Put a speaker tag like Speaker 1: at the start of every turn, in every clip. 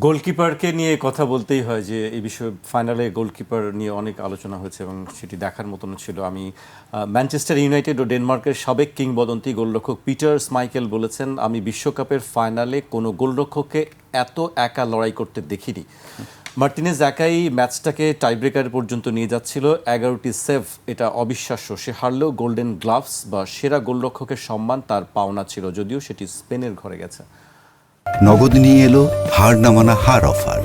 Speaker 1: গোলকিপারকে নিয়ে কথা বলতেই হয় যে এই বিষয়ে ফাইনালে গোলকিপার নিয়ে অনেক আলোচনা হয়েছে এবং সেটি দেখার মতন ছিল। আমি ম্যানচেস্টার ইউনাইটেড ও ডেনমার্কের সাবেক কিংবদন্তি গোলরক্ষক পিটার স্মাইকেল বলেছেন, আমি বিশ্বকাপের ফাইনালে কোনো গোলরক্ষককে এত একা লড়াই করতে দেখিনি। মার্টিনেজ একাই ম্যাচটাকে টাইব্রেকার পর্যন্ত নিয়ে যাচ্ছিল, 11টি সেভ, এটা অবিশ্বাস্য। সে হারলেও গোল্ডেন গ্লাভস বা সেরা গোলরক্ষকের সম্মান তার পাওনা ছিল, যদিও সেটি স্পেনের ঘরে গেছে।
Speaker 2: নগদ নিয়ে এলো হার না মানা হার অফার।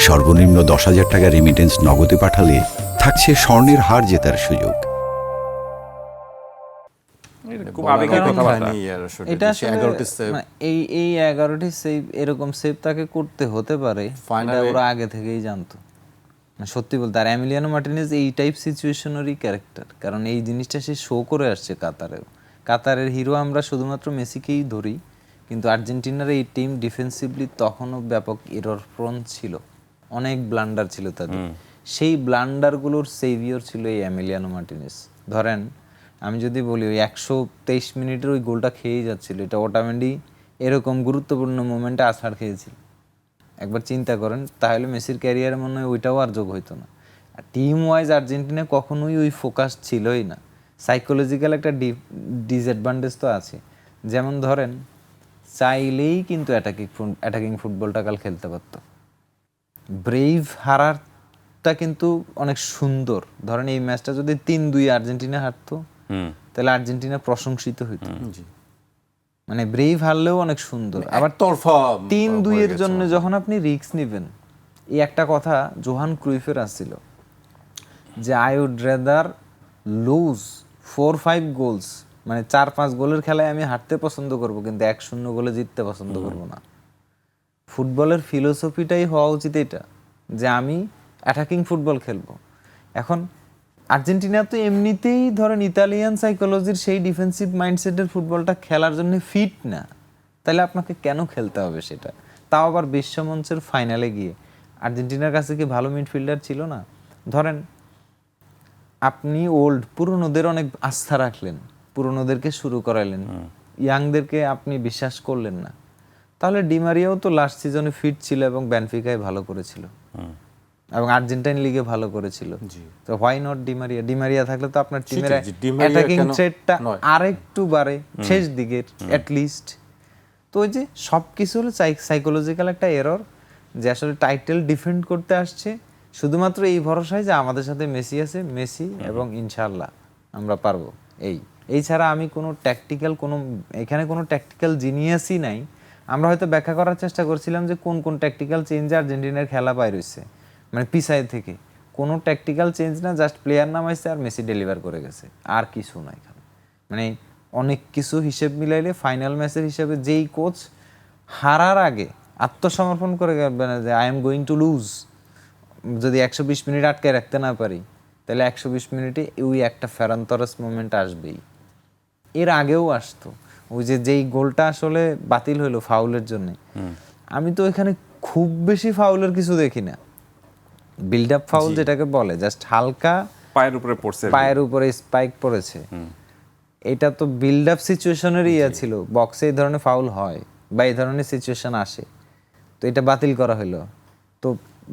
Speaker 2: সর্বনিম্ন 10,000 টাকা রেমিটেন্স নগদে পাঠালে থাকছে স্বর্ণের হার জেতার সুযোগ।
Speaker 3: খুব আবেগের কথাবার্তা।
Speaker 4: এটা আসলে এই 11টি সেভ, এরকম সেভ তাকে করতে হতে পারে, এটা ওরা আগে থেকেই জানতো। সত্যি বলতে, আর এমিলিয়ানো মার্টিনেজ এই টাইপ সিচুয়েশনেরই ক্যারেক্টার, কারণ এই জিনিসটা সে শো করে আসছে কাতারের হিরো আমরা শুধুমাত্র মেসিকেই ধরি, কিন্তু আর্জেন্টিনার এই টিম ডিফেন্সিভলি তখনও ব্যাপক এরর প্রোন ছিল, অনেক ব্লান্ডার ছিল তাদের। সেই ব্লান্ডারগুলোর সেভিয়র ছিল এই এমিলিয়ানো মার্টিনেজ। ধরেন আমি যদি বলি, ওই 123 মিনিটের ওই গোলটা খেয়েই যাচ্ছিল, এটা ওটামেন্ডি এরকম গুরুত্বপূর্ণ মোমেন্টে আছাড় খেয়েছিল। একবার চিন্তা করেন, তাহলে মেসির ক্যারিয়ারে মনে হয় ওইটাও আর যোগ হইতো না। আর টিম ওয়াইজ আর্জেন্টিনা কখনোই ওই ফোকাস ছিলই না। সাইকোলজিক্যাল একটা ডিসঅ্যাডভান্টেজ তো আছে। যেমন ধরেন, চাইলেই কিন্তু অ্যাটাকিং ফুটবলটা কাল খেলতে পারতো। ব্রেভ হারারটা কিন্তু অনেক সুন্দর। ধরেন এই ম্যাচটা যদি 3-2 আর্জেন্টিনা হারতো, তাহলে আর্জেন্টিনা প্রশংসিত হইতো। মানে ব্রেভ হারলেও অনেক সুন্দর। আবার 3-2 এর জন্য যখন আপনি রিস্ক নেবেন, এই একটা কথা জোহান ক্রুইফের আসছিল যে I would rather lose 4-5 goals, মানে 4-5 গোলের খেলায় আমি হারতে পছন্দ করব, কিন্তু 1-0 গোলে জিততে পছন্দ করব না। ফুটবলের ফিলোসফিটাই হওয়া উচিত এটা, যে আমি অ্যাটাকিং ফুটবল খেলবো। এখন আর্জেন্টিনা তো এমনিতেই ধরেন ইতালিয়ান সাইকোলজির সেই ডিফেন্সিভ মাইন্ডসেটের ফুটবলটা খেলার জন্য ফিট না, তাহলে আপনাকে কেন খেলতে হবে সেটা? তাও আবার বিশ্বমঞ্চের ফাইনালে গিয়ে। আর্জেন্টিনার কাছে কি ভালো মিডফিল্ডার ছিল না? ধরেন আপনি পুরনোদের অনেক আস্থা রাখলেন, পুরনোদেরকে শুরু করাইলেন, ইয়াংদেরকে আপনি বিশ্বাস করলেন না, তাহলে ডিমারিয়াও তো লাস্ট সিজনে ফিট ছিল এবং বেনফিকায় ভালো করেছিল এবং আর্জেন্টাইন লিগে ভালো করেছিল। তো হোয়াই নট ডিমারিয়া থাকলে তো আপনার টিমের অ্যাটাকিং থ্রেটটা আরেকটু বাড়ে শেষ দিকের অ্যাটলিস্ট। তো ওই যে সবকিছু হলো সাইকোলজিক্যাল একটা এরর, যে আসলে টাইটেল ডিফেন্ড করতে আসছে শুধুমাত্র এই ভরসায় যে আমাদের সাথে মেসি আছে, মেসি এবং ইনশাআল্লাহ আমরা পারবো। এই ছাড়া আমি এখানে কোনো ট্যাকটিক্যাল জিনিয়াসই নাই। আমরা হয়তো ব্যাখ্যা করার চেষ্টা করছিলাম যে কোন ট্যাকটিক্যাল চেঞ্জে আর্জেন্টিনার খেলা বাইর হইছে, মানে পিছায় থেকে। কোনো ট্যাকটিক্যাল চেঞ্জ না, জাস্ট প্লেয়ার নামাইছে আর মেসি ডেলিভার করে গেছে, আর কিছু না এখানে। মানে অনেক কিছু হিসেব মিলাইলে ফাইনাল ম্যাচের হিসেবে যেই কোচ হারার আগে আত্মসমর্পণ করে গেলেন যে I am going to lose, যদি 120 মিনিট আটকায় রাখতে না পারি, তাহলে 120 মিনিটে ওই একটা ফেরান তরস মোমেন্ট আসবেই। এর আগেও আসতো, ওই যেই গোলটা আসলে বাতিল হইলো ফাউলের জন্য। আমি তো এখানে খুব বেশি ফাউলের কিছু দেখি না, বিল্ড আপ ফাউল যেটাকে বলে, জাস্ট হালকা পায়ের উপরে স্পাইক পড়েছে। এটা তো বিল্ড আপ সিচুয়েশনের ছিল, বক্সে এই ধরনের ফাউল হয় বা এই ধরনের সিচুয়েশন আসে, তো এটা বাতিল করা হলো। তো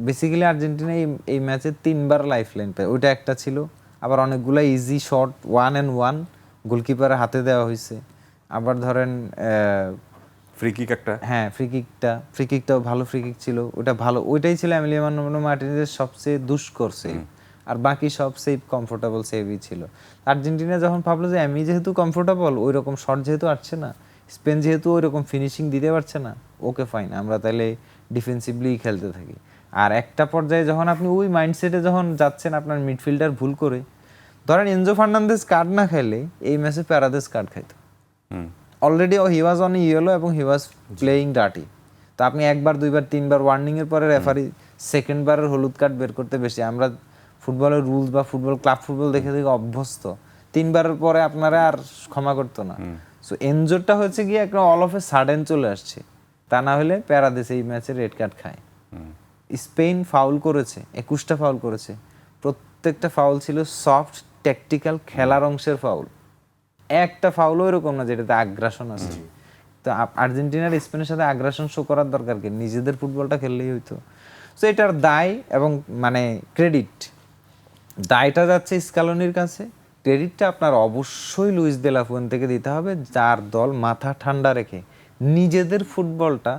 Speaker 4: বেসিক্যালি আর্জেন্টিনা এই ম্যাচে 3বার লাইফ লাইন পায়, ওইটা একটা ছিল। আবার অনেকগুলো ইজি শট 1-on-1 গোলকিপারের হাতে দেওয়া হয়েছে। আবার ধরেন ফ্রি কিকটাও ভালো ফ্রি কিক ছিল, ওইটাই ছিল এমিলিয়ানো মার্টিনেজের সবচেয়ে দুষ্কর সেভ, আর বাকি সব সেভ কমফোর্টেবল সেভই ছিল। আর্জেন্টিনা যখন ভাবলো যে আমি যেহেতু কমফোর্টেবল, ওই রকম শট যেহেতু আসছে না, স্পেন যেহেতু ওই রকম ফিনিশিং দিতে পারছে না, ওকে ফাইন, আমরা তাহলে ডিফেন্সিভলি খেলতে থাকি। আর একটা পর্যায়ে যখন আপনি ওই মাইন্ডসেটে যখন যাচ্ছেন, আপনার মিডফিল্ডার ভুল করে, ধরেন এনজো ফার্নান্দেজ কার্ড না খেলে এই ম্যাচে প্যারাদেস কার্ড খাইতো already. He was on yellow এবং হি ওয়াজ প্লেয়িং ডার্টি। তো আপনি 1বার 2বার 3বার ওয়ার্নিং এর পরে রেফারি সেকেন্ডবারের হলুদ কার্ড বের করতে বেশি, আমরা ফুটবলের রুলস বা ক্লাব ফুটবল দেখে অভ্যস্ত, 3বারের পরে আপনারা আর ক্ষমা করতো না। সো এনজোরটা হচ্ছে গিয়ে একটা অল অফ এ সাডেন চলে আসছে, তা না হলে প্যারাদেস এই ম্যাচে রেড কার্ড খায়। স্পেন ফাউল করেছে, 21টা ফাউল করেছে, প্রত্যেকটা ফাউল ছিল সফট ট্যাকটিক্যাল খেলার অংশের ফাউল। একটা ফাউলও এরকম না যেটাতে আগ্রাসন আছে। তো আর্জেন্টিনার স্পেনের সাথে আগ্রাসন শো করার দরকার কি, নিজেদের ফুটবলটা খেললেই হইতো। সো এটার দায় এবং মানে ক্রেডিট, দায়টা যাচ্ছে স্কালোনির কাছে, ক্রেডিটটা আপনার অবশ্যই লুইস দে লা ফুয়েন্তেকে দিতে হবে, যার দল মাথা ঠান্ডা রেখে নিজেদের ফুটবলটা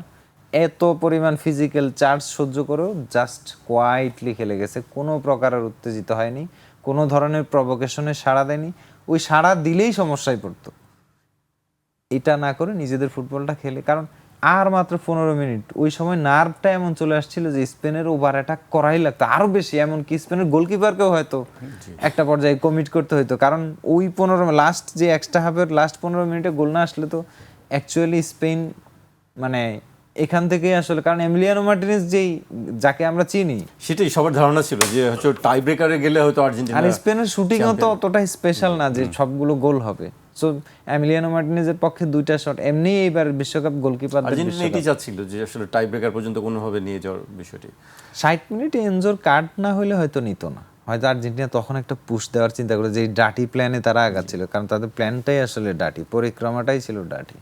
Speaker 4: এত পরিমাণ ফিজিক্যাল চার্জ সহ্য করেও জাস্ট কোয়াইটলি খেলে গেছে, কোনো প্রকারের উত্তেজিত হয়নি, কোনো ধরনের প্রভোকেশনে সাড়া দেয়নি, ওই সাড়া দিলেই সমস্যায় পড়তো। এটা না করে নিজেদের ফুটবলটা খেলে, কারণ আর মাত্র 15 মিনিট, ওই সময় নার্ভটা এমন চলে আসছিল যে স্পেনের ওভার অ্যাটাক করাই লাগতো আরো বেশি, এমনকি স্পেনের গোলকিপারকেও হয়তো একটা পর্যায়ে কমিট করতে হইতো, কারণ ওই 15 লাস্ট যে এক্সট্রা হাফের লাস্ট 15 মিনিটে গোল না আসলে তো অ্যাকচুয়ালি স্পেন মানে এখান থেকেই আসলে, কারণ এমিলিয়ানো মার্টিনেজ যাকে আমরা চিনি,
Speaker 1: সেটাই সবার ধারণা ছিল যে হচ্ছে টাই ব্রেকারে গেলে হয়তো আর্জেন্টিনা,
Speaker 4: আর স্পেনের শুটিংও তো অতটা স্পেশাল না যে সবগুলো গোল হবে। সো এমিলিয়ানো মার্টিনেজের পক্ষে 2টা শট এমনি এইবার বিশ্বকাপ গোলকিপার
Speaker 1: আর্জেন্টিনা এটাই চাচ্ছিল যে আসলে টাই ব্রেকার পর্যন্ত কোনোভাবে নিয়ে যাওয়ার বিষয়টি।
Speaker 4: 60 মিনিটে এনজোর কার্ড না হলে হয়তো নিত না, হয়তো আর্জেন্টিনা তখন একটা পুশ দেওয়ার চিন্তা করে, যে ডাটি প্ল্যানে তারা আগাচ্ছিল, কারণ তাদের প্ল্যানটাই আসলে ডাটি, পরিক্রমাটাই ছিল ডাটি।